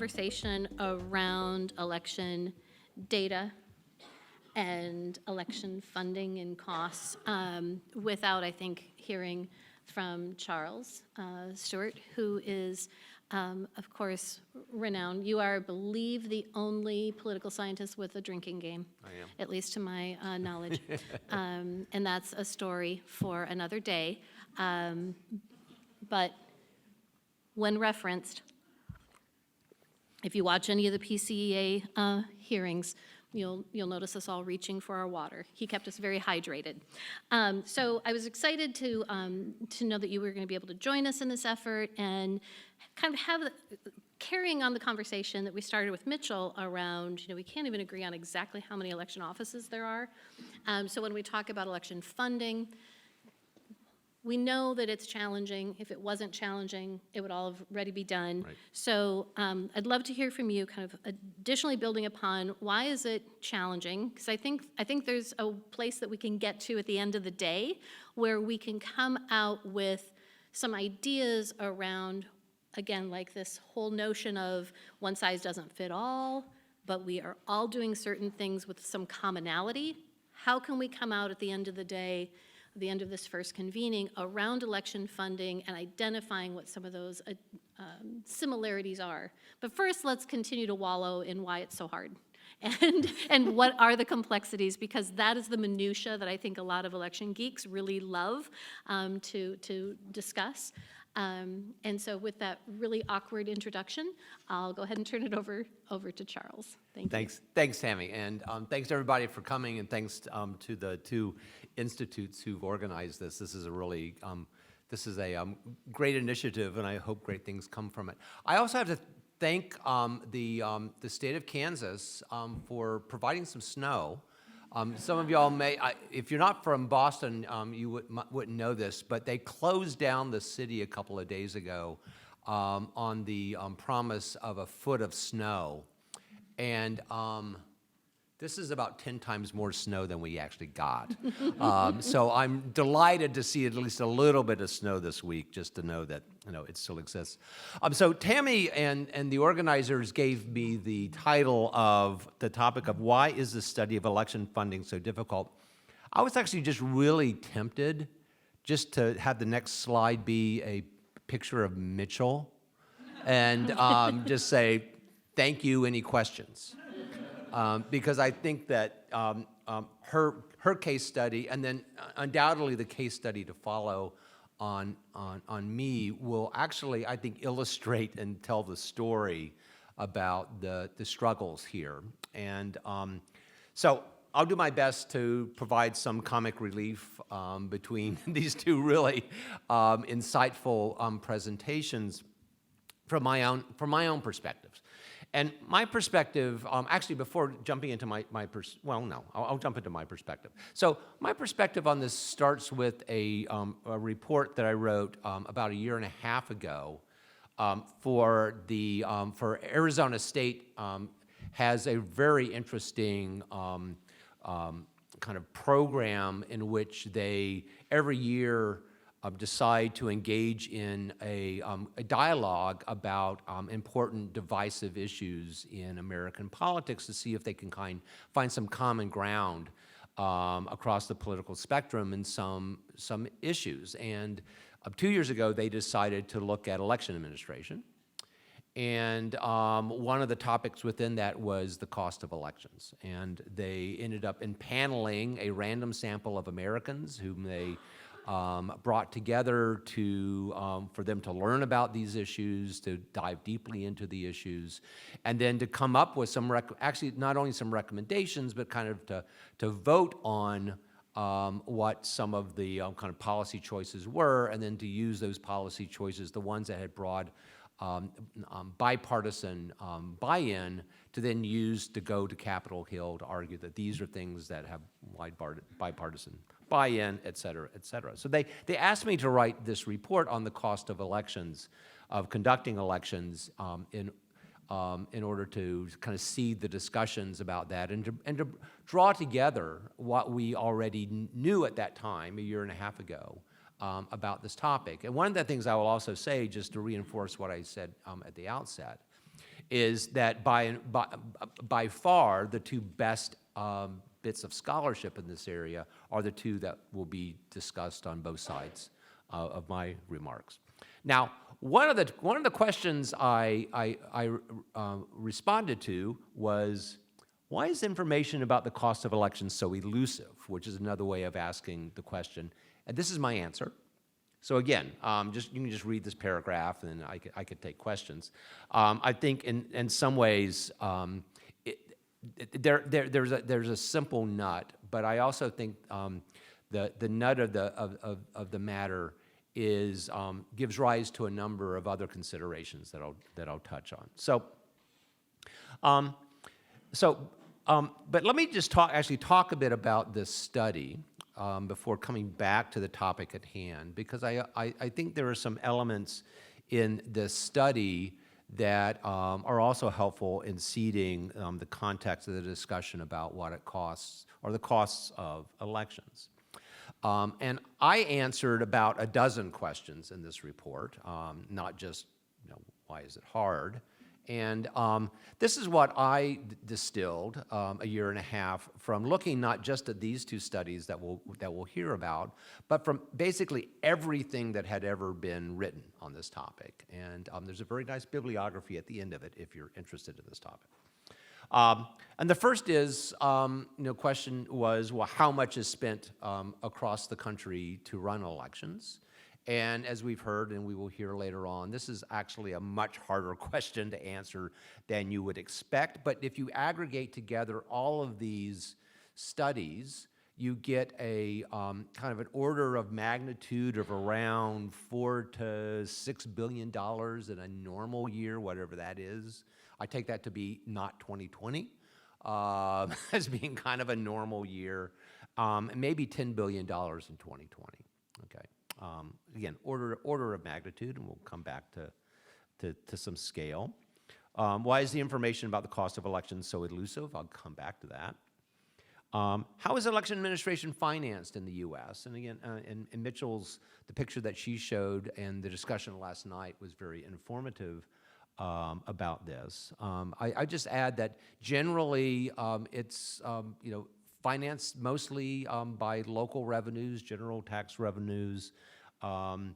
conversation around election data and election funding and costs without, I think, hearing from Charles Stewart, who is, of course, renowned. You are, I believe, the only political scientist with a drinking game. I am. At least to my knowledge. And that's a story for another day. But when referenced, if you watch any of the PCEA hearings, you'll notice us all reaching for our water. He kept us very hydrated. So I was excited to know that you were going to be able to join us in this effort and kind of have carrying on the conversation that we started with Mitchell around, we can't even agree on exactly how many election offices there are. So when we talk about election funding, we know that it's challenging. If it wasn't challenging, it would all have already be done. Right. So I'd love to hear from you, kind of additionally building upon why is it challenging? Because I think there's a place that we can get to at the end of the day where we can come out with some ideas around, again, like this whole notion of one size doesn't fit all, but we are all doing certain things with some commonality. How can we come out at the end of the day, the end of this first convening, around election funding and identifying what some of those similarities are? But first, let's continue to wallow in why it's so hard and what are the complexities, because that is the minutia that I think a lot of election geeks really love to discuss. And so with that really awkward introduction, I'll go ahead and turn it over to Charles. Thank you. Thanks, Tammy, and thanks to everybody for coming, and thanks to the two institutes who've organized this. This is a really, great initiative, and I hope great things come from it. I also have to thank the state of Kansas for providing some snow. Some of y'all may, if you're not from Boston, you wouldn't know this, but they closed down the city a couple of days ago on the promise of a foot of snow. And this is about 10 times more snow than we actually got. So I'm delighted to see at least a little bit of snow this week, just to know that it still exists. So Tammy and the organizers gave me the title of the topic of why is the study of election funding so difficult. I was actually just really tempted just to have the next slide be a picture of Mitchell and just say, thank you, any questions? Because I think that her case study, and then undoubtedly the case study to follow on me, will actually, I think, illustrate and tell the story about the struggles here. And so I'll do my best to provide some comic relief between these two really insightful presentations from my own perspectives. And my perspective, actually before jumping into I'll jump into my perspective. So my perspective on this starts with a report that I wrote about a year and a half ago for Arizona State has a very interesting kind of program in which they every year decide to engage in a dialogue about important divisive issues in American politics to see if they can find some common ground across the political spectrum in some issues. And 2 years ago, they decided to look at election administration. And one of the topics within that was the cost of elections. And they ended up empaneling a random sample of Americans whom they brought together for them to learn about these issues, to dive deeply into the issues, and then to come up with actually not only some recommendations, but kind of to vote on what some of the kind of policy choices were, and then to use those policy choices, the ones that had broad bipartisan buy-in, to then use to go to Capitol Hill to argue that these are things that have wide bipartisan buy-in, et cetera, et cetera. So they asked me to write this report on the cost of elections, of conducting elections, in order to kind of seed the discussions about that and to draw together what we already knew at that time, a year and a half ago, about this topic. And one of the things I will also say, just to reinforce what I said at the outset, is that by far the two best bits of scholarship in this area are the two that will be discussed on both sides of my remarks. Now, one of the questions I responded to was, why is information about the cost of elections so elusive? Which is another way of asking the question. And this is my answer. So again, you can just read this paragraph, and I could take questions. I think in some ways there's a simple nut, but I also think the nut of the matter is gives rise to a number of other considerations that I'll touch on. But let me just talk a bit about this study before coming back to the topic at hand, because I think there are some elements in this study that are also helpful in seeding the context of the discussion about what it costs, or the costs of elections. And I answered about a dozen questions in this report, not just, why is it hard? And this is what I distilled a year and a half from looking not just at these two studies that we'll hear about, but from basically everything that had ever been written on this topic. And there's a very nice bibliography at the end of it if you're interested in this topic. And the first is, question was, well, how much is spent across the country to run elections? And as we've heard, and we will hear later on, this is actually a much harder question to answer than you would expect. But if you aggregate together all of these studies, you get a kind of an order of magnitude of around $4 to $6 billion in a normal year, whatever that is. I take that to be not 2020 as being kind of a normal year, and maybe $10 billion in 2020. Okay. Again, order of magnitude, and we'll come back to some scale. Why is the information about the cost of elections so elusive? I'll come back to that. How is election administration financed in the U.S.? And again, in Mitchell's, the picture that she showed and the discussion last night was very informative about this. I just add that generally it's financed mostly by local revenues, general tax revenues, and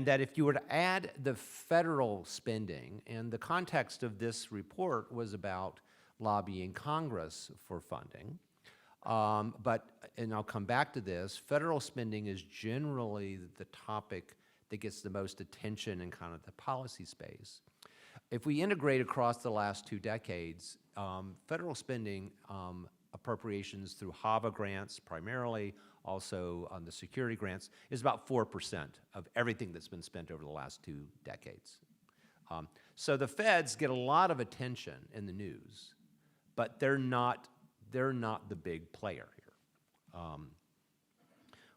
that if you were to add the federal spending, and the context of this report was about lobbying Congress for funding, and I'll come back to this, federal spending is generally the topic that gets the most attention in kind of the policy space. If we integrate across the last 2 decades, federal spending appropriations through HAVA grants primarily, also on the security grants, is about 4% of everything that's been spent over the last 2 decades. So the feds get a lot of attention in the news, but they're not the big player here.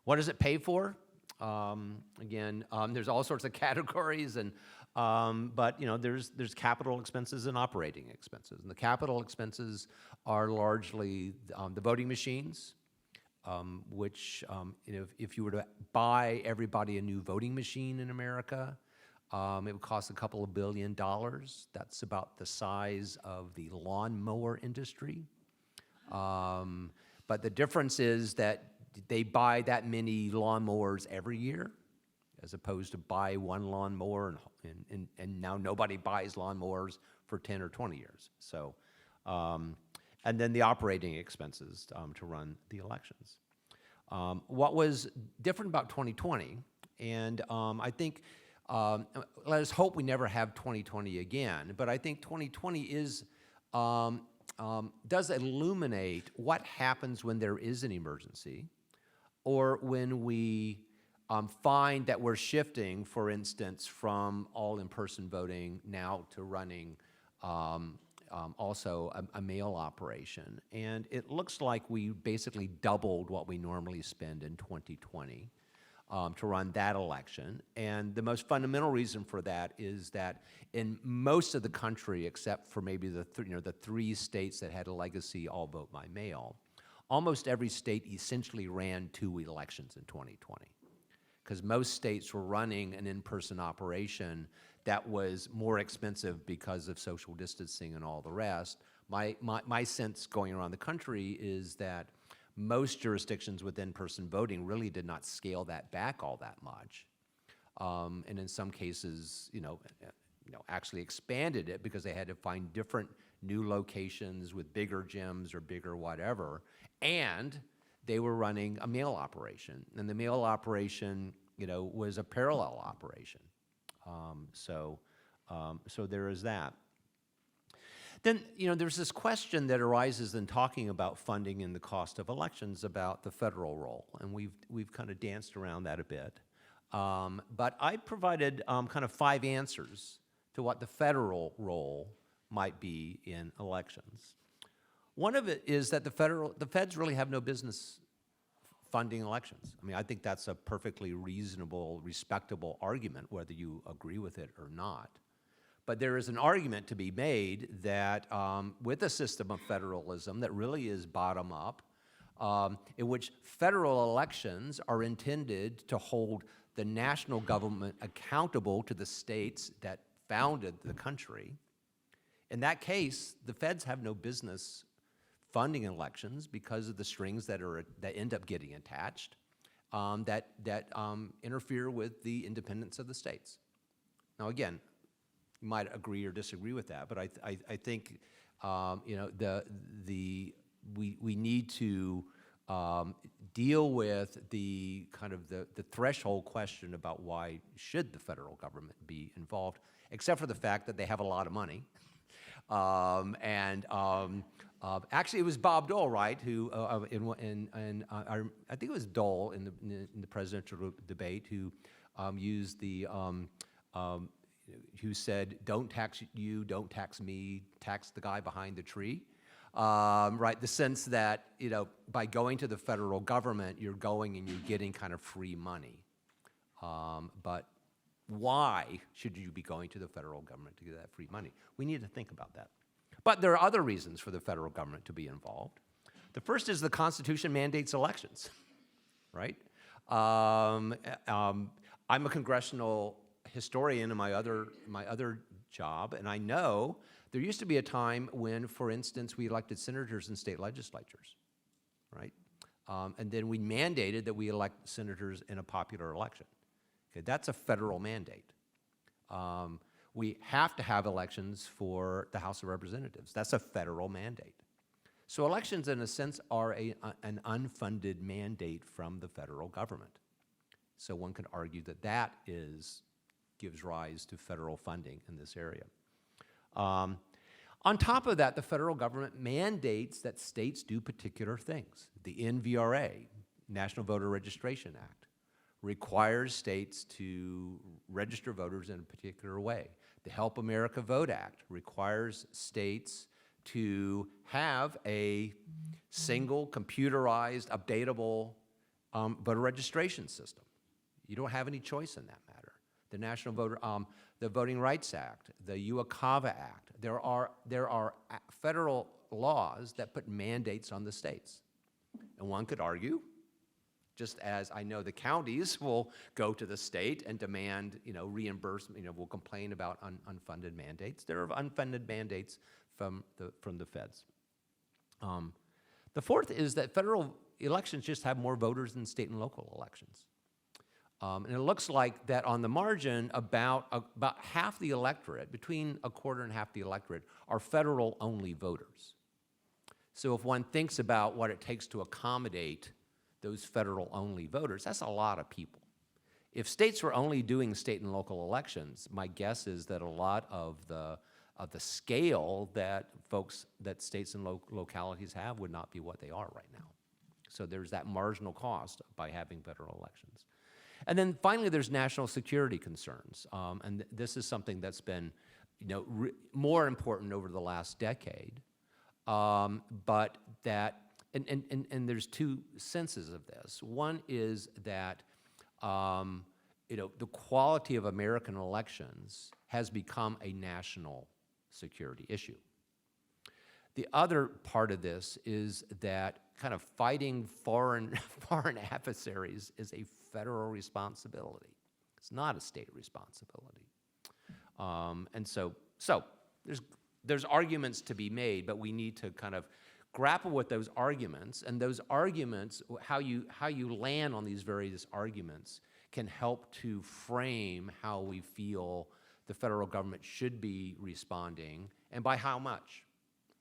What does it pay for? Again, there's all sorts of categories, and but there's capital expenses and operating expenses. And the capital expenses are largely the voting machines, which if you were to buy everybody a new voting machine in America, it would cost a couple of $2 billion. That's about the size of the lawnmower industry. But the difference is that they buy that many lawnmowers every year, as opposed to buy one lawnmower and now nobody buys lawnmowers for 10 or 20 years. So, and then the operating expenses to run the elections. What was different about 2020, and I think, let us hope we never have 2020 again, but I think 2020 is, does illuminate what happens when there is an emergency, or when we find that we're shifting, for instance, from all in-person voting now to running also a mail operation. And it looks like we basically doubled what we normally spend in 2020 to run that election. And the most fundamental reason for that is that in most of the country, except for maybe the 3 states that had a legacy all vote by mail, almost every state essentially ran 2 elections in 2020. because most states were running an in-person operation that was more expensive because of social distancing and all the rest. My sense going around the country is that most jurisdictions with in-person voting really did not scale that back all that much. And in some cases, actually expanded it because they had to find different new locations with bigger gyms or bigger whatever. And they were running a mail operation. And the mail operation, was a parallel operation. So there is that. Then, there's this question that arises in talking about funding and the cost of elections about the federal role, and we've kind of danced around that a bit. But I provided kind of 5 answers to what the federal role might be in elections. One of it is that the feds really have no business funding elections. I mean, I think that's a perfectly reasonable, respectable argument, whether you agree with it or not. But there is an argument to be made that with a system of federalism that really is bottom-up, in which federal elections are intended to hold the national government accountable to the states that founded the country. In that case, the feds have no business funding elections because of the strings that end up getting attached that interfere with the independence of the states. Now, again, you might agree or disagree with that, but I think we need to deal with the kind of the threshold question about why should the federal government be involved, except for the fact that they have a lot of money. Actually, it was Bob Dole, right, who I think it was Dole in the presidential debate who used the who said, "Don't tax you, don't tax me, tax the guy behind the tree." Right, the sense that by going to the federal government, you're going and you're getting kind of free money. But why should you be going to the federal government to get that free money? We need to think about that. But there are other reasons for the federal government to be involved. The first is the Constitution mandates elections, right? I'm a congressional historian in my other job, and I know there used to be a time when, for instance, we elected senators in state legislatures, right? And then we mandated that we elect senators in a popular election. Okay, that's a federal mandate. We have to have elections for the House of Representatives. That's a federal mandate. So elections, in a sense, are an unfunded mandate from the federal government. So one could argue that gives rise to federal funding in this area. On top of that, the federal government mandates that states do particular things. The NVRA, National Voter Registration Act, requires states to register voters in a particular way. The Help America Vote Act requires states to have a single computerized, updatable voter registration system. You don't have any choice in that matter. The the Voting Rights Act, the UACAVA Act, there are federal laws that put mandates on the states. And one could argue, just as I know the counties will go to the state and demand, reimbursement, will complain about unfunded mandates. There are unfunded mandates from the feds. The fourth is that federal elections just have more voters than state and local elections. And it looks like that on the margin, about half the electorate, between a quarter and half the electorate, are federal-only voters. So if one thinks about what it takes to accommodate those federal-only voters, that's a lot of people. If states were only doing state and local elections, my guess is that a lot of the scale that states and localities have would not be what they are right now. So there's that marginal cost by having federal elections. And then finally, there's national security concerns, and this is something that's been, more important over the last decade. But that, and there's two senses of this. One is that, the quality of American elections has become a national security issue. The other part of this is that kind of fighting foreign adversaries is a federal responsibility. It's not a state responsibility. And so there's arguments to be made, but we need to kind of grapple with those arguments, and those arguments, how you land on these various arguments can help to frame how we feel the federal government should be responding, and by how much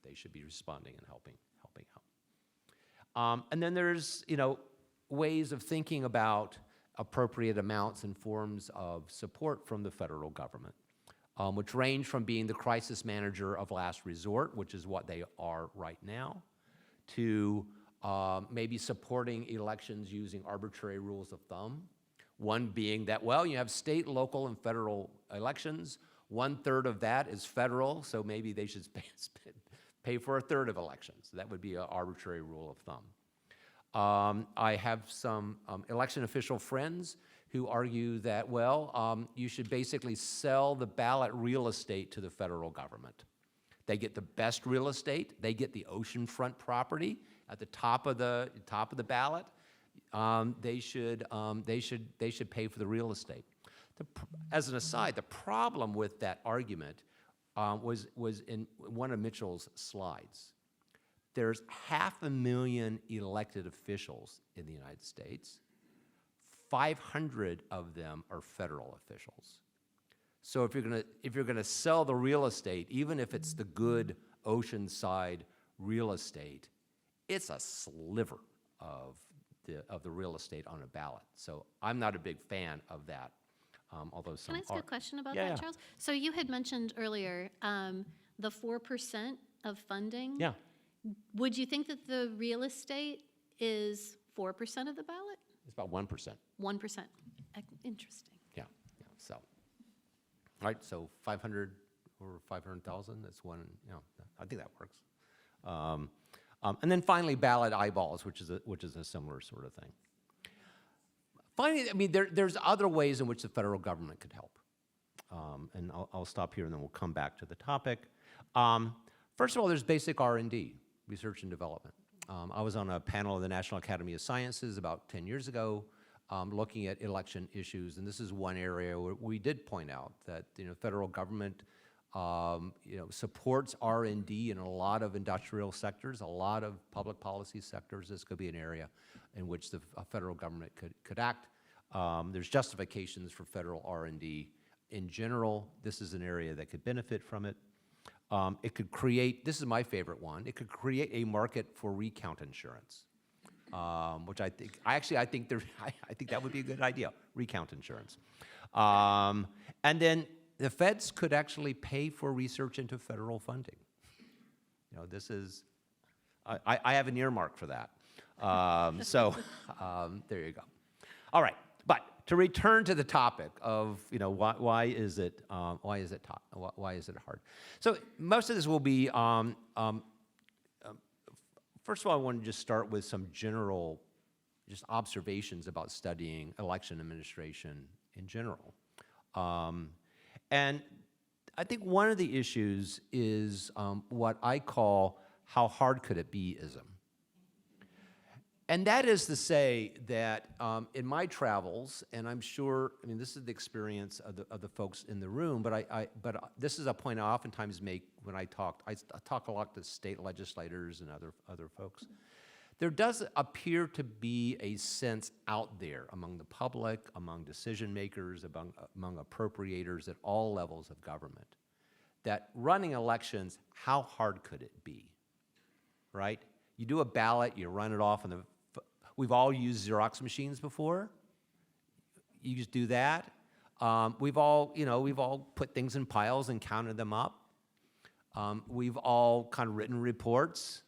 they should be responding and helping out. And then there's, ways of thinking about appropriate amounts and forms of support from the federal government, which range from being the crisis manager of last resort, which is what they are right now, to maybe supporting elections using arbitrary rules of thumb. One being that, well, you have state, local, and federal elections. 1/3 of that is federal, so maybe they should pay for 1/3 of elections. That would be an arbitrary rule of thumb. I have some election official friends who argue that, well, you should basically sell the ballot real estate to the federal government. They get the best real estate. They get the oceanfront property at the top of the ballot. They should pay for the real estate. As an aside, the problem with that argument was in one of Mitchell's slides. There's 500,000 elected officials in the United States. 500 of them are federal officials. So if you're gonna sell the real estate, even if it's the good oceanside real estate, it's a sliver of the real estate on a ballot. So I'm not a big fan of that, although some Can I ask a question about Yeah, that, yeah. Charles? So you had mentioned earlier the 4% of funding. Yeah. Would you think that the real estate is 4% of the ballot? It's about 1%. 1%. Interesting. Yeah. So, all right. So 500 or 500,000. That's one. I think that works. And then finally, ballot eyeballs, which is a similar sort of thing. Finally, I mean, there's other ways in which the federal government could help. And I'll stop here, and then we'll come back to the topic. First of all, there's basic R&D, research and development. I was on a panel of the National Academy of Sciences about 10 years ago, looking at election issues, and this is one area where we did point out that federal government supports R&D in a lot of industrial sectors, a lot of public policy sectors. This could be an area in which the federal government could act. There's justifications for federal R&D. In general, this is an area that could benefit from it. It could create, this is my favorite one, it could create a market for recount insurance, which I think that would be a good idea, recount insurance. And then the feds could actually pay for research into federal funding. This is, I have an earmark for that. There you go. All right, but to return to the topic of why is it hard? So most of this will be first of all, I want to just start with some general observations about studying election administration in general. And I think one of the issues is what I call how hard could it be-ism. And that is to say that in my travels, and I'm sure, this is the experience of the folks in the room, but this is a point I oftentimes make when I talk a lot to state legislators and other folks. There does appear to be a sense out there among the public, among decision makers, among appropriators at all levels of government, that running elections, how hard could it be, right? You do a ballot, you run it off, and we've all used Xerox machines before. You just do that. We've all put things in piles and counted them up. We've all kind of written reports.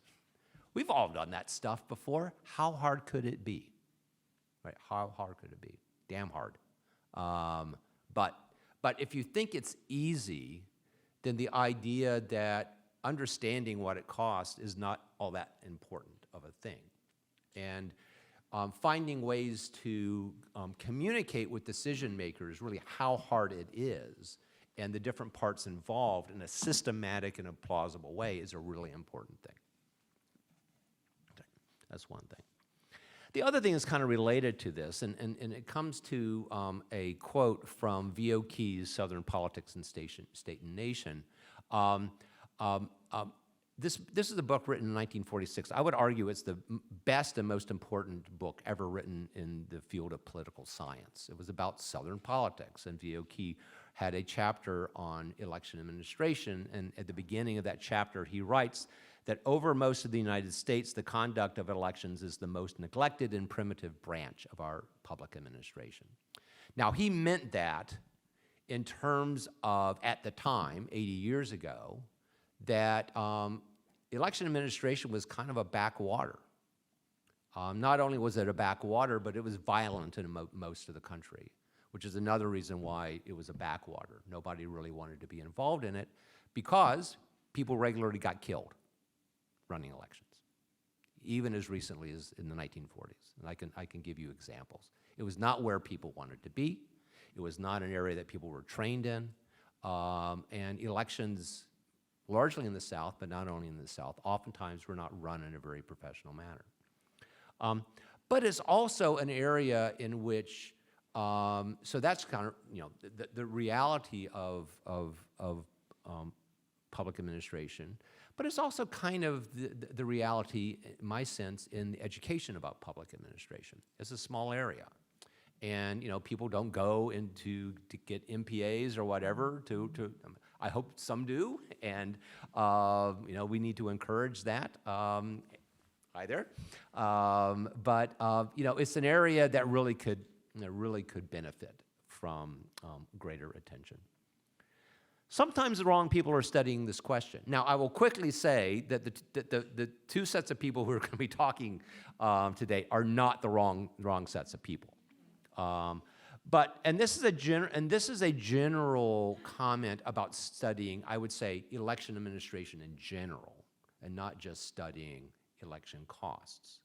We've all done that stuff before. How hard could it be? Right? How hard could it be? Damn hard. But if you think it's easy, then the idea that understanding what it costs is not all that important of a thing. And finding ways to communicate with decision makers really how hard it is and the different parts involved in a systematic and a plausible way is a really important thing. Okay. That's one thing. The other thing is kind of related to this, and it comes to a quote from V.O. Key's Southern Politics and State and Nation. This is a book written in 1946. I would argue it's the best and most important book ever written in the field of political science. It was about Southern politics, and V.O. Key had a chapter on election administration, and at the beginning of that chapter, he writes that over most of the United States, the conduct of elections is the most neglected and primitive branch of our public administration. Now, he meant that in terms of, at the time, 80 years ago, that election administration was kind of a backwater. Not only was it a backwater, but it was violent in most of the country, which is another reason why it was a backwater. Nobody really wanted to be involved in it because people regularly got killed running elections, even as recently as in the 1940s. And I can give you examples. It was not where people wanted to be. It was not an area that people were trained in. And elections, largely in the South, but not only in the South, oftentimes were not run in a very professional manner. But it's also an area in which, so that's kind of, the reality of public administration, but it's also kind of the reality, in my sense, in the education about public administration. It's a small area. And, people don't go to get MPAs or whatever I hope some do, and, we need to encourage that. Hi there. But it's an area that really could benefit from greater attention. Sometimes the wrong people are studying this question. Now, I will quickly say that the two sets of people who are going to be talking today are not the wrong sets of people. And this is a general comment about studying, I would say, election administration in general, and not just studying election costs.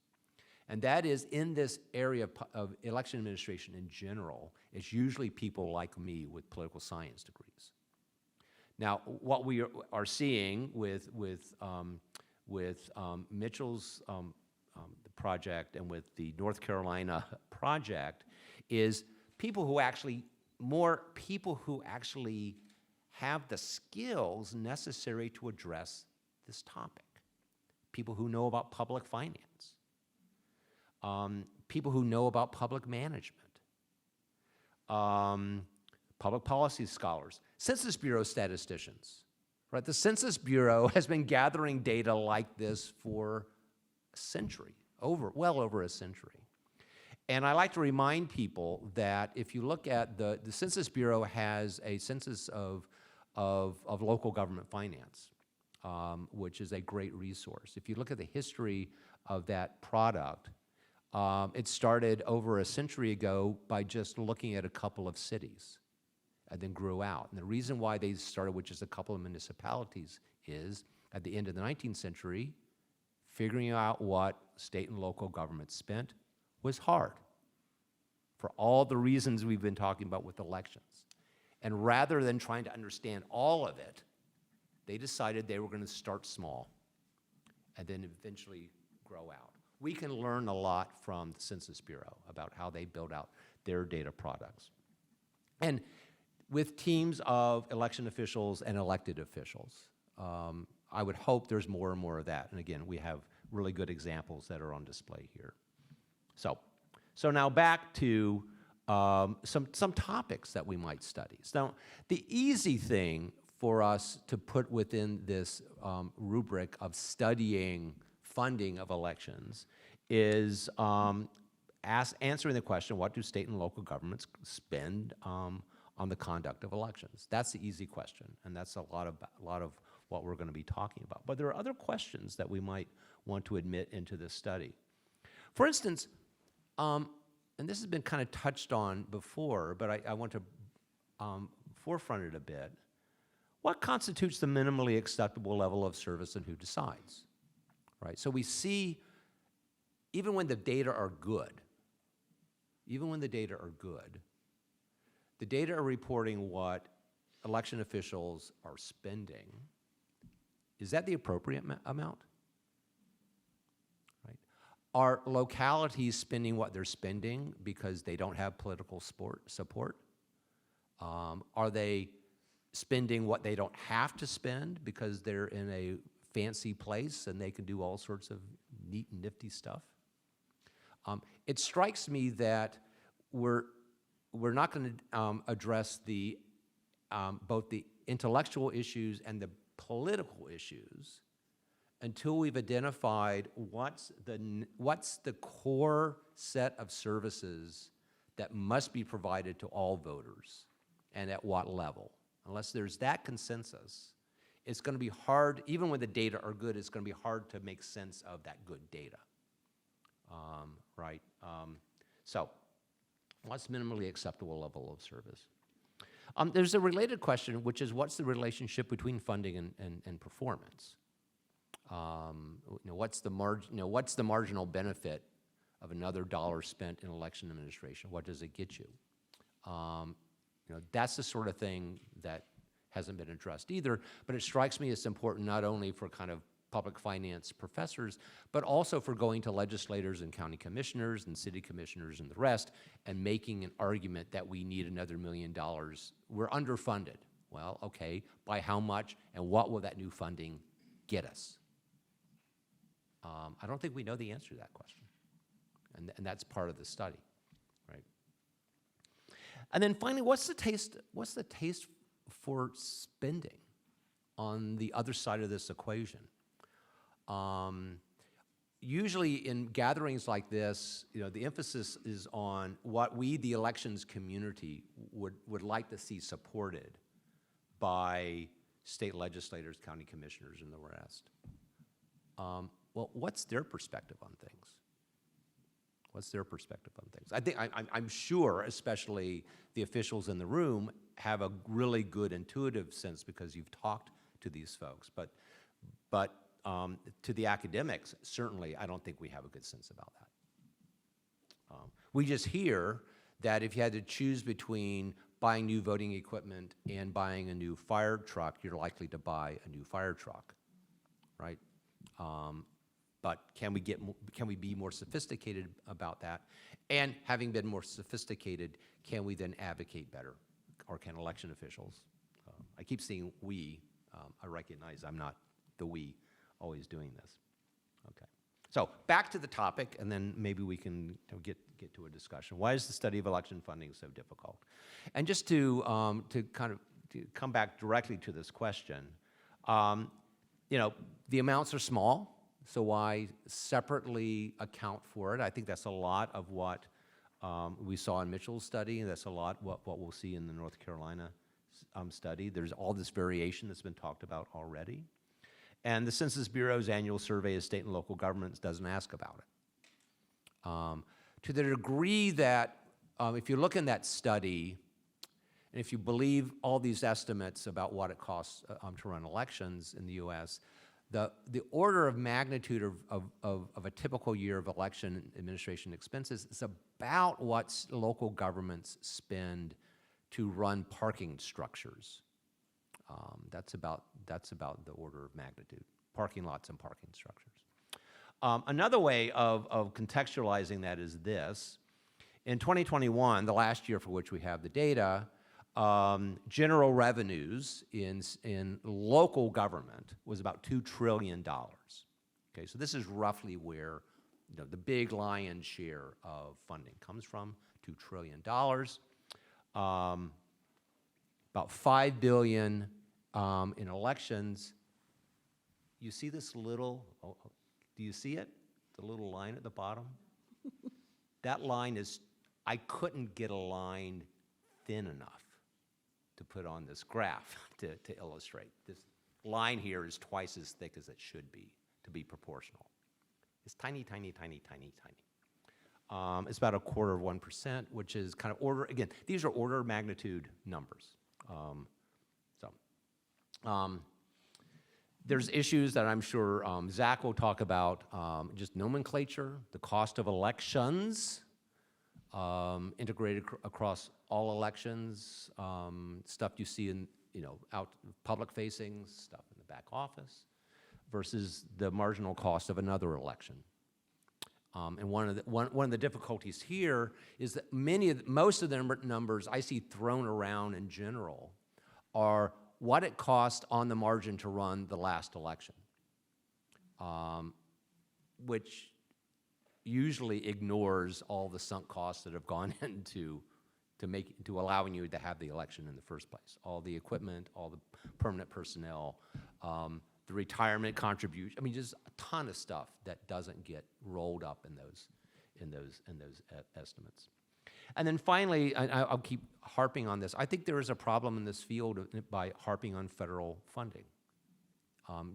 And that is, in this area of election administration in general, it's usually people like me with political science degrees. Now, what we are seeing with Mitchell's project and with the North Carolina project is more people who actually have the skills necessary to address this topic. People who know about public finance. People who know about public management. Public policy scholars. Census Bureau statisticians. Right? The Census Bureau has been gathering data like this for a century, well over a century. And I like to remind people that if you look at the Census Bureau has a census of local government finance, which is a great resource. If you look at the history of that product, it started over a century ago by just looking at a couple of cities and then grew out. And the reason why they started with just a couple of municipalities is at the end of the 19th century, figuring out what state and local government spent was hard for all the reasons we've been talking about with elections. And rather than trying to understand all of it, they decided they were going to start small and then eventually grow out. We can learn a lot from the Census Bureau about how they build out their data products. And with teams of election officials and elected officials, I would hope there's more and more of that. And again, we have really good examples that are on display here. So now back to some topics that we might study. Now, the easy thing for us to put within this rubric of studying funding of elections is answering the question, what do state and local governments spend on the conduct of elections? That's the easy question, and that's a lot of what we're going to be talking about. But there are other questions that we might want to admit into this study. For instance, and this has been kind of touched on before, but I want to forefront it a bit. What constitutes the minimally acceptable level of service and who decides? Right? So we see, even when the data are good, the data are reporting what election officials are spending. Is that the appropriate amount? Right? Are localities spending what they're spending because they don't have political support? Are they spending what they don't have to spend because they're in a fancy place and they can do all sorts of neat and nifty stuff? It strikes me that we're not going to address the both the intellectual issues and the political issues until we've identified what's the core set of services that must be provided to all voters and at what level. Unless there's that consensus, it's going to be hard, even when the data are good, it's going to be hard to make sense of that good data, right? So what's minimally acceptable level of service? There's a related question, which is what's the relationship between funding and performance? What's the marginal benefit of another dollar spent in election administration? What does it get you? That's the sort of thing that hasn't been addressed either, but it strikes me as important not only for kind of public finance professors, but also for going to legislators and county commissioners and city commissioners and the rest and making an argument that we need another $1 million. We're underfunded. Well, okay, by how much and what will that new funding get us? I don't think we know the answer to that question, and that's part of the study, right? And then finally, what's the taste for spending on the other side of this equation? Usually in gatherings like this, the emphasis is on what we, the elections community, would like to see supported by state legislators, county commissioners, and the rest. Well, what's their perspective on things? What's their perspective on things? I'm sure, especially the officials in the room, have a really good intuitive sense because you've talked to these folks. But to the academics, certainly, I don't think we have a good sense about that. We just hear that if you had to choose between buying new voting equipment and buying a new fire truck, you're likely to buy a new fire truck, right? But can we be more sophisticated about that? And having been more sophisticated, can we then advocate better? Or can election officials? I keep saying we. I recognize I'm not the we always doing this. Okay. So back to the topic, and then maybe we can get to a discussion. Why is the study of election funding so difficult? And just to come back directly to this question, the amounts are small. So why separately account for it? I think that's a lot of what we saw in Mitchell's study, and that's a lot what we'll see in the North Carolina study. There's all this variation that's been talked about already. And the Census Bureau's annual survey of state and local governments doesn't ask about it. To the degree that if you look in that study, and if you believe all these estimates about what it costs to run elections in the U.S., the order of magnitude of a typical year of election administration expenses is about what local governments spend to run parking structures. That's about the order of magnitude, parking lots and parking structures. Another way of contextualizing that is this. In 2021, the last year for which we have the data, general revenues in local government was about $2 trillion. Okay, so this is roughly where the big lion's share of funding comes from, $2 trillion. About $5 billion in elections. You see this little, do you see it? The little line at the bottom? That line is, I couldn't get a line thin enough to put on this graph to illustrate. This line here is twice as thick as it should be to be proportional. It's tiny, tiny, tiny, tiny, tiny. It's about 1/4%, which is kind of order, again, these are order of magnitude numbers. There's issues that I'm sure Zach will talk about, just nomenclature, the cost of elections, integrated across all elections, stuff you see in, out public facing, stuff in the back office, versus the marginal cost of another election. And one of the difficulties here is that most of the numbers I see thrown around in general are what it cost on the margin to run the last election, which usually ignores all the sunk costs that have gone into allowing you to have the election in the first place. All the equipment, all the permanent personnel, the retirement contribution. I mean, just a ton of stuff that doesn't get rolled up in those estimates. And then finally, I'll keep harping on this. I think there is a problem in this field by harping on federal funding.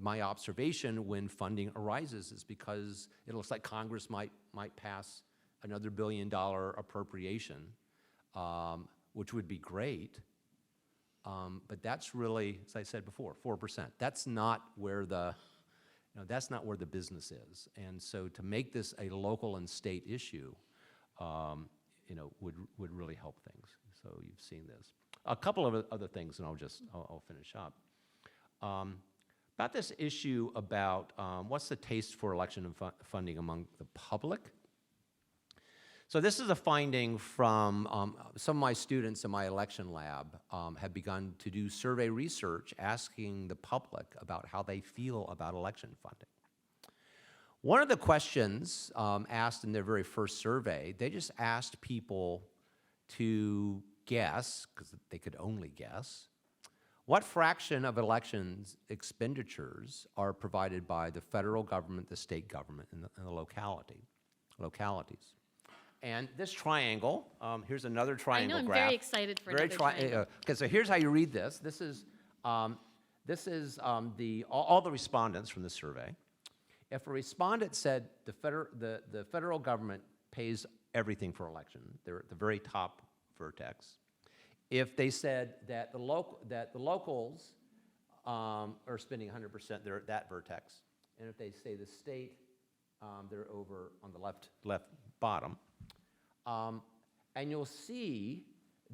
My observation when funding arises is because it looks like Congress might pass another $1 billion appropriation, which would be great. But that's really, as I said before, 4%. That's not where the business is. And so to make this a local and state issue, would really help things. So you've seen this. A couple of other things, and I'll finish up. About this issue about what's the taste for election and funding among the public. So this is a finding from some of my students in my election lab have begun to do survey research asking the public about how they feel about election funding. One of the questions asked in their very first survey, they just asked people to guess, because they could only guess, what fraction of elections expenditures are provided by the federal government, the state government, and the localities. And this triangle, here's another triangle graph. I know, I'm very excited for another triangle. Okay, so here's how you read this. This is all the respondents from the survey. If a respondent said the federal government pays everything for election, they're at the very top vertex. If they said that the locals are spending 100%, they're at that vertex. And if they say the state, they're over on the left bottom. And you'll see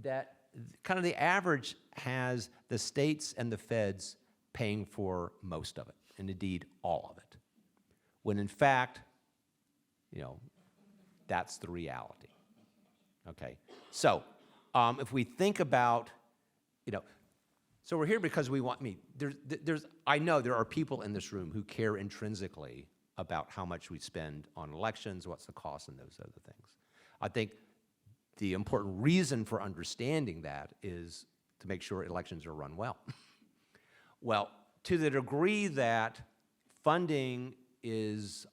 that kind of the average has the states and the feds paying for most of it, and indeed all of it. When in fact, that's the reality. Okay, so if we think about, so we're here because we want I know there are people in this room who care intrinsically about how much we spend on elections, what's the cost, and those other things. I think the important reason for understanding that is to make sure elections are run well. Well, to the degree that funding is,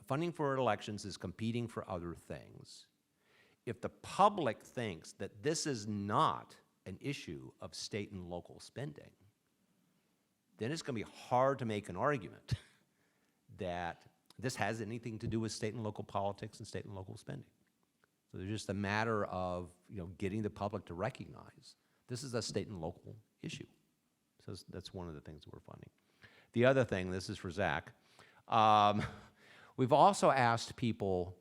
funding for elections is competing for other things, if the public thinks that this is not an issue of state and local spending, then it's going to be hard to make an argument that this has anything to do with state and local politics and state and local spending. So there's just a matter of getting the public to recognize this is a state and local issue. So that's one of the things that we're funding. The other thing, this is for Zach, we've also asked people,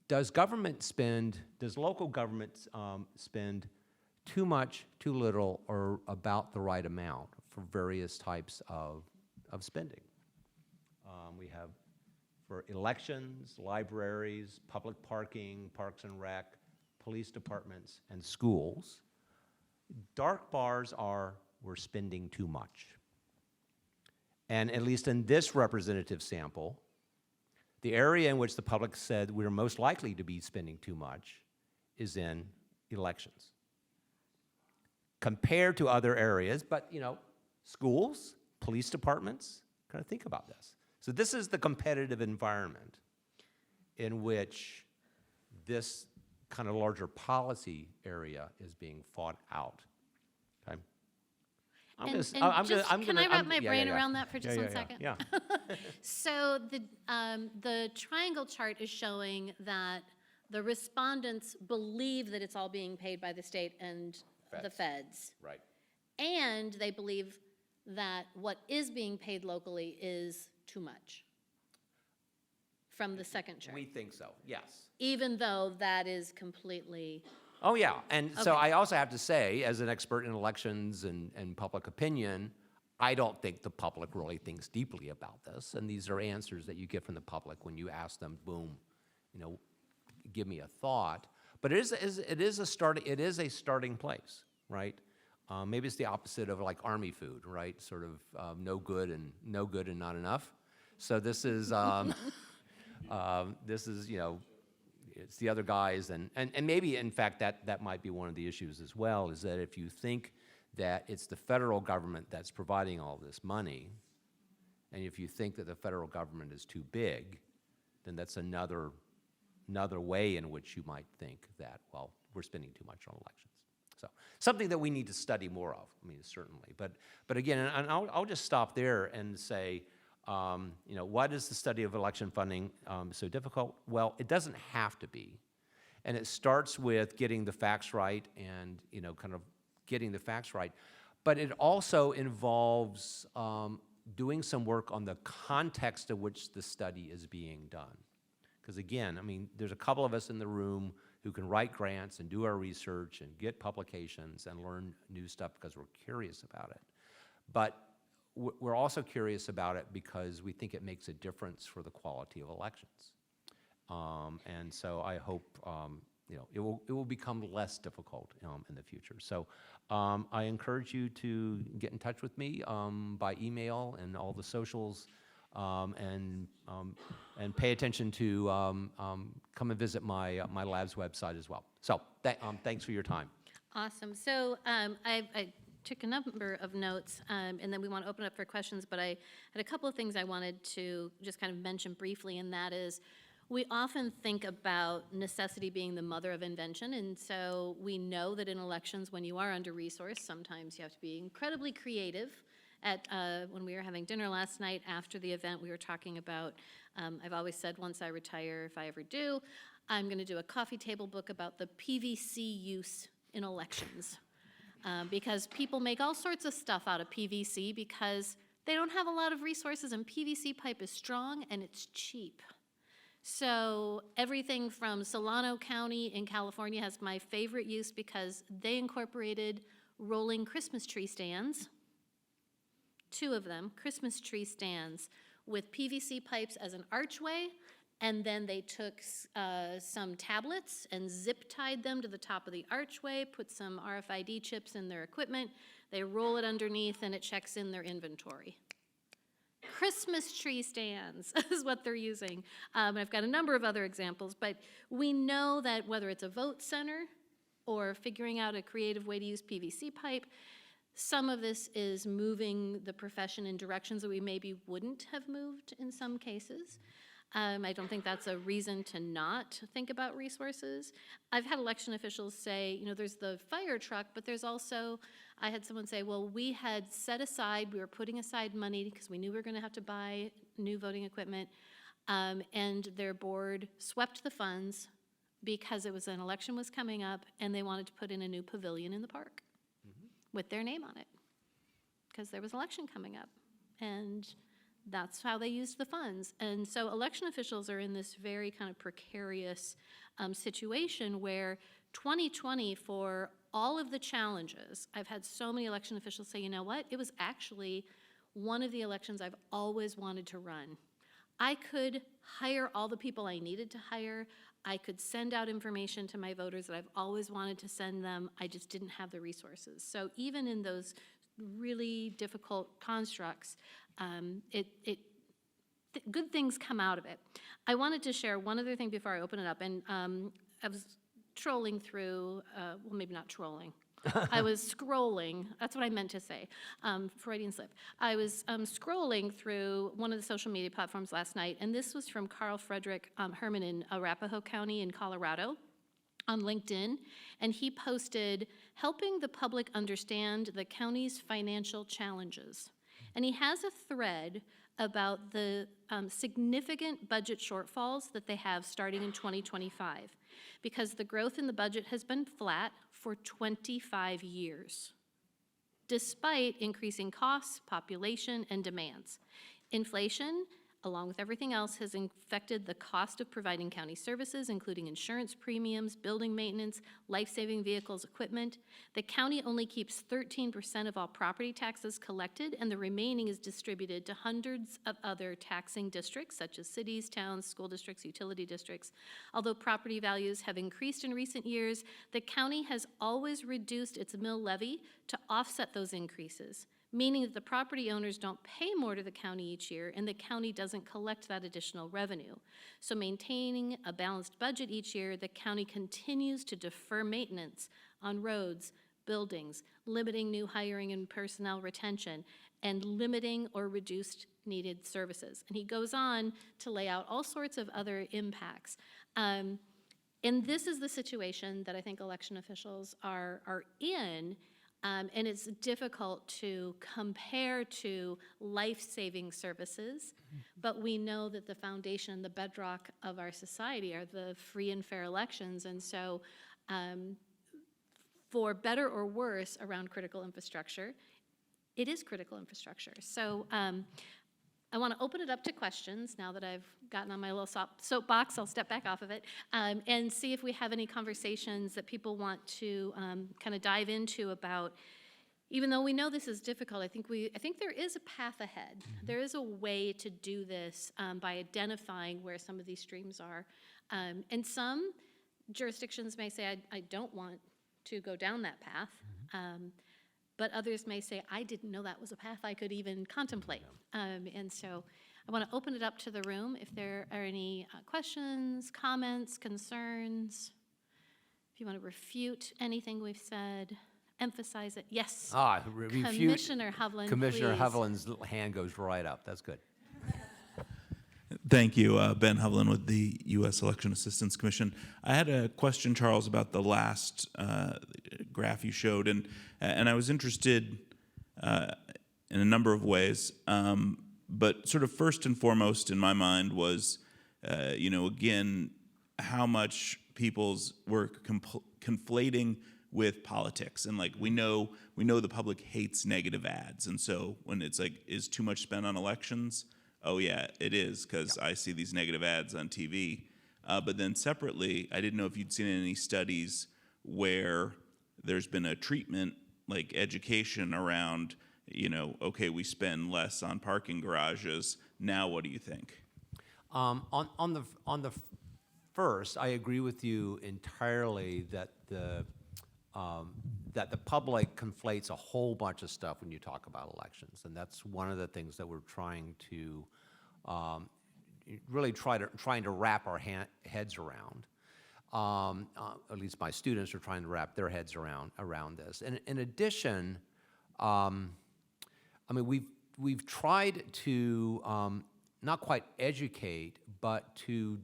does local government spend too much, too little, or about the right amount for various types of spending? We have for elections, libraries, public parking, parks and rec, police departments, and schools. Dark bars are we're spending too much. And at least in this representative sample, the area in which the public said we're most likely to be spending too much is in elections. Compared to other areas, but schools, police departments, kind of think about this. So this is the competitive environment in which this kind of larger policy area is being fought out. Okay? Can I wrap my brain around that for just 1 second? Yeah. So the triangle chart is showing that the respondents believe that it's all being paid by the state and the feds. Right. And they believe that what is being paid locally is too much from the second chart. We think so, yes. Even though that is completely... Oh, yeah. And so Okay. I also have to say, as an expert in elections and public opinion, I don't think the public really thinks deeply about this, and these are answers that you get from the public when you ask them, boom, give me a thought. But it is a starting place, right? Maybe it's the opposite of like Army food, right? Sort of no good and not enough. So this is it's the other guys, and maybe in fact that might be one of the issues as well, is that if you think that it's the federal government that's providing all this money, and if you think that the federal government is too big, then that's another way in which you might think that, well, we're spending too much on elections. So something that we need to study more of, certainly. But again, and I'll just stop there and say, why is the study of election funding so difficult? Well, it doesn't have to be. And it starts with getting the facts right and, kind of getting the facts right. But it also involves doing some work on the context of which the study is being done. Because again, there's a couple of us in the room who can write grants and do our research and get publications and learn new stuff because we're curious about it. But we're also curious about it because we think it makes a difference for the quality of elections. And so I hope it will become less difficult in the future. So I encourage you to get in touch with me by email and all the socials, and pay attention to come and visit my lab's website as well. So thanks for your time. Awesome. So I took a number of notes, and then we want to open up for questions, but I had a couple of things I wanted to just kind of mention briefly, and that is, we often think about necessity being the mother of invention, and so we know that in elections, when you are under-resourced, sometimes you have to be incredibly creative. When we were having dinner last night after the event, we were talking about, I've always said once I retire, if I ever do, I'm going to do a coffee table book about the PVC use in elections. Because people make all sorts of stuff out of PVC because they don't have a lot of resources, and PVC pipe is strong and it's cheap. So everything from Solano County in California has my favorite use because they incorporated rolling Christmas tree stands, 2 of them, Christmas tree stands with PVC pipes as an archway, and then they took some tablets and zip-tied them to the top of the archway, put some RFID chips in their equipment, they roll it underneath, and it checks in their inventory. Christmas tree stands is what they're using. I've got a number of other examples, but we know that whether it's a vote center or figuring out a creative way to use PVC pipe, some of this is moving the profession in directions that we maybe wouldn't have moved in some cases. I don't think that's a reason to not think about resources. I've had election officials say, there's the fire truck, but there's also, I had someone say, well, we had set aside, we were putting aside money because we knew we were going to have to buy new voting equipment, and their board swept the funds because an election was coming up, and they wanted to put in a new pavilion in the park with their name on it because there was an election coming up. And that's how they used the funds. And so election officials are in this very kind of precarious situation where 2020, for all of the challenges, I've had so many election officials say, you know what, it was actually one of the elections I've always wanted to run. I could hire all the people I needed to hire. I could send out information to my voters that I've always wanted to send them. I just didn't have the resources. So even in those really difficult constructs, good things come out of it. I wanted to share one other thing before I open it up, and I was trolling through, well, maybe not trolling. I was scrolling, that's what I meant to say, Freudian slip. I was scrolling through one of the social media platforms last night, and this was from Carl Frederick Herman in Arapahoe County in Colorado on LinkedIn, and he posted, helping the public understand the county's financial challenges. And he has a thread about the significant budget shortfalls that they have starting in 2025, because the growth in the budget has been flat for 25 years, despite increasing costs, population, and demands. Inflation along with everything else, has affected the cost of providing county services, including insurance premiums, building maintenance, life-saving vehicles, equipment. The county only keeps 13% of all property taxes collected, and the remaining is distributed to hundreds of other taxing districts, such as cities, towns, school districts, utility districts. Although property values have increased in recent years, the county has always reduced its mill levy to offset those increases, meaning that the property owners don't pay more to the county each year, and the county doesn't collect that additional revenue. So maintaining a balanced budget each year, the county continues to defer maintenance on roads, buildings, limiting new hiring and personnel retention, and limiting or reduced needed services. And he goes on to lay out all sorts of other impacts. And this is the situation that I think election officials are in. And it's difficult to compare to life-saving services, but we know that the foundation, the bedrock of our society are the free and fair elections. And so for better or worse around critical infrastructure, it is critical infrastructure. So I want to open it up to questions now that I've gotten on my little soapbox. I'll step back off of it and see if we have any conversations that people want to kind of dive into about. Even though we know this is difficult, I think there is a path ahead. Mm-hmm. There is a way to do this by identifying where some of these streams are. And some jurisdictions may say, I don't want to go down that path. Mm-hmm. But others may say, I didn't know that was a path I could even contemplate. And so I want to open it up to the room if there are any questions, comments, concerns. If you want to refute anything we've said, emphasize it. Yes. Refute. Commissioner Hovland, Commissioner please. Hovland's hand goes right up. That's good. Thank you, Ben Hovland with the U.S. Election Assistance Commission. I had a question, Charles, about the last graph you showed, and I was interested in a number of ways. But sort of first and foremost in my mind was, again, how much people's work conflating with politics, and like we know the public hates negative ads, and so when it's like, is too much spent on elections? Oh yeah, it is, because I see these negative ads on TV. But then separately, I didn't know if you'd seen any studies where there's been a treatment, like education around, okay, we spend less on parking garages. Now, what do you think? On the first, I agree with you entirely that the public conflates a whole bunch of stuff when you talk about elections, and that's one of the things that we're trying to really trying to wrap our heads around. At least my students are trying to wrap their heads around this. And in addition, we've tried to not quite educate, but to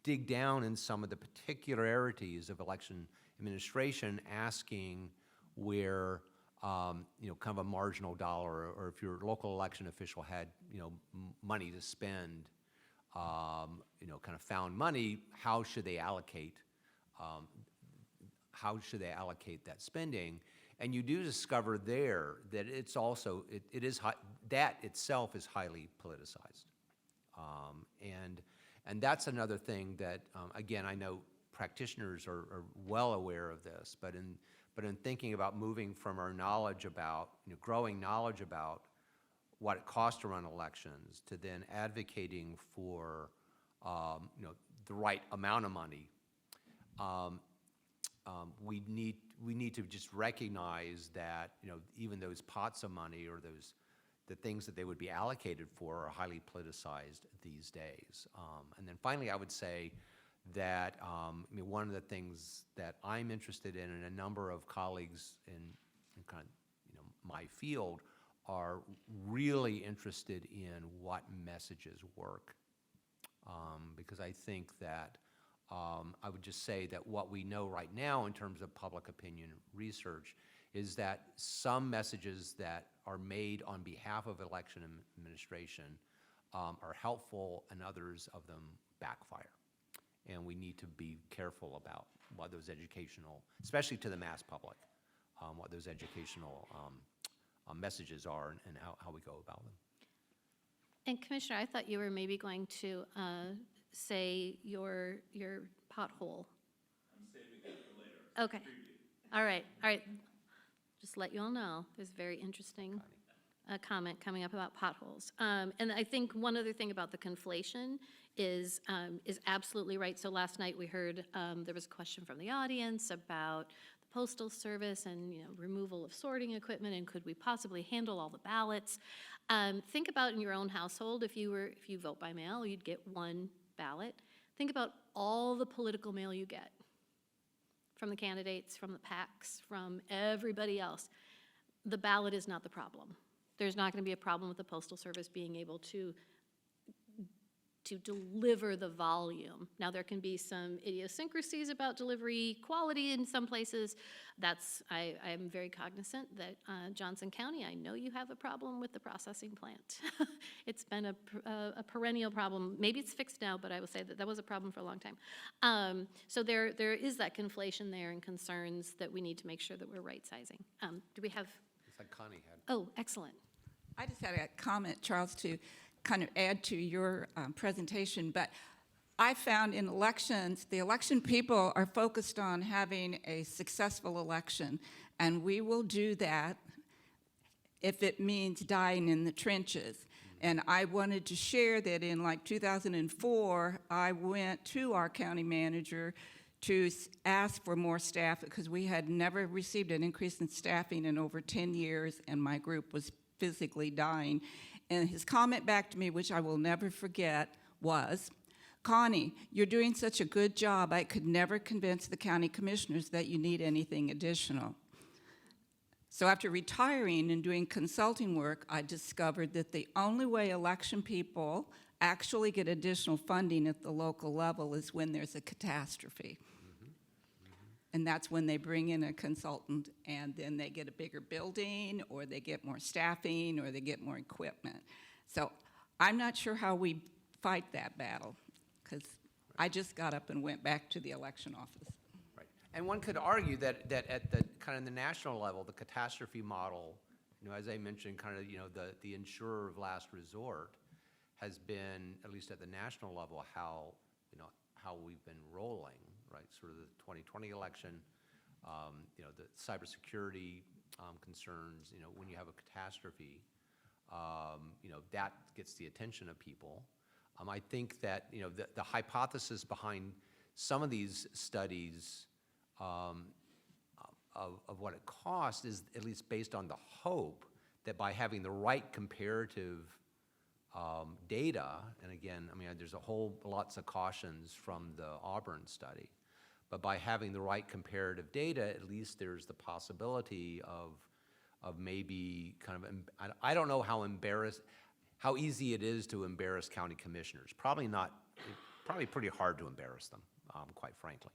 dig down in some of the particularities of election administration, asking where kind of a marginal dollar, or if your local election official had money to spend, kind of found money, how should they allocate that spending? And you do discover there that it's also it is that itself is highly politicized, and that's another thing that again, I know practitioners are well aware of this, but in thinking about moving from our knowledge about, growing knowledge about what it costs to run elections, to then advocating for, the right amount of money, we need to just recognize that, even those pots of money or the things that they would be allocated for are highly politicized these days. And then finally, I would say that one of the things that I'm interested in, and a number of colleagues in kind of my field are really interested in what messages work, because I think that I would just say that what we know right now in terms of public opinion research is that some messages that are made on behalf of election administration are helpful, and others of them backfire. And we need to be careful about what those educational, especially to the mass public, what those educational messages are, and how we go about them. And Commissioner, I thought you were maybe going to say your pothole. I'm saving that for later. Okay. All right, all right. Just let you all know, there's a very interesting comment coming up about potholes. And I think one other thing about the conflation is absolutely right. So last night we heard there was a question from the audience about the Postal Service and removal of sorting equipment and could we possibly handle all the ballots. Think about in your own household, if you vote by mail, you'd get one ballot. Think about all the political mail you get from the candidates, from the PACs, from everybody else. The ballot is not the problem. There's not going to be a problem with the Postal Service being able to deliver the volume. Now, there can be some idiosyncrasies about delivery quality in some places. I'm very cognizant that Johnson County, I know you have a problem with the processing plant. It's been a perennial problem. Maybe it's fixed now, but I will say that was a problem for a long time. So there is that conflation there and concerns that we need to make sure that we're right-sizing. Do we have? It's like Connie had. Oh, excellent. I just had a comment, Charles, to kind of add to your presentation, but I found in elections, the election people are focused on having a successful election, and we will do that if it means dying in the trenches. And I wanted to share that in like 2004, I went to our county manager to ask for more staff because we had never received an increase in staffing in over 10 years, and my group was physically dying. And his comment back to me, which I will never forget, was, Connie, you're doing such a good job, I could never convince the county commissioners that you need anything additional. So after retiring and doing consulting work, I discovered that the only way election people actually get additional funding at the local level is when there's a catastrophe. And that's when they bring in a consultant, and then they get a bigger building, or they get more staffing, or they get more equipment. So I'm not sure how we fight that battle, because I just got up and went back to the election office. Right. And one could argue that at the kind of the national level, the catastrophe model, as I mentioned, kind of, the insurer of last resort has been, at least at the national level, how we've been rolling. Right, sort of the 2020 election, the cybersecurity concerns. When you have a catastrophe, that gets the attention of people. I think that the hypothesis behind some of these studies of what it costs is at least based on the hope that by having the right comparative data, and again, there's lots of cautions from the Auburn study. But by having the right comparative data, at least there's the possibility of maybe kind of, I don't know how easy it is to embarrass county commissioners. Probably pretty hard to embarrass them, quite frankly.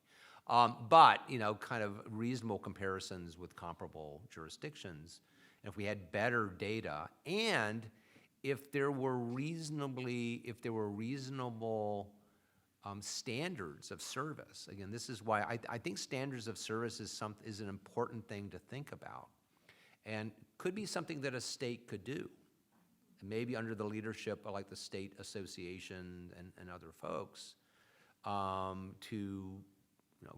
But, kind of reasonable comparisons with comparable jurisdictions. And if we had better data, and if there were reasonable standards of service. Again, this is why I think standards of service is an important thing to think about, and could be something that a state could do, and maybe under the leadership of like the state association and other folks, to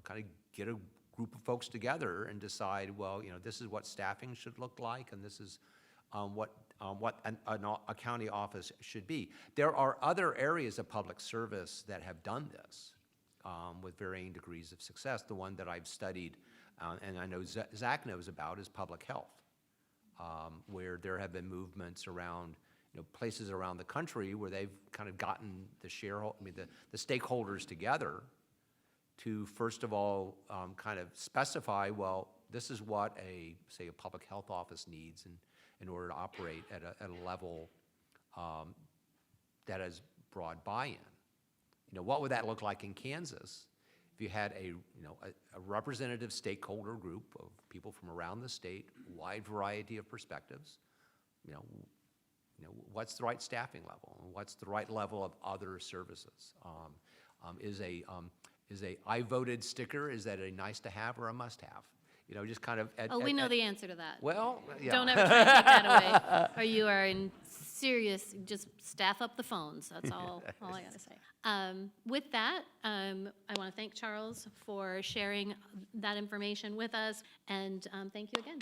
kind of get a group of folks together and decide, well, this is what staffing should look like, and this is what a county office should be. There are other areas of public service that have done this with varying degrees of success. The one that I've studied, and I know Zach knows about, is public health, where there have been movements around places around the country where they've kind of gotten the stakeholders together to, first of all, kind of specify, well, this is what a public health office needs in order to operate at a level that has broad buy-in. What would that look like in Kansas if you had a representative stakeholder group of people from around the state, wide variety of perspectives? What's the right staffing level, and what's the right level of other services? Is a I voted sticker, is that a nice to have or a must have? you know, just kind of. Oh, we know the answer to that. Well, yeah. Don't ever try to take that away, or you are in serious, just staff up the phones, that's all I gotta say. With that, I want to thank Charles for sharing that information with us, and thank you again.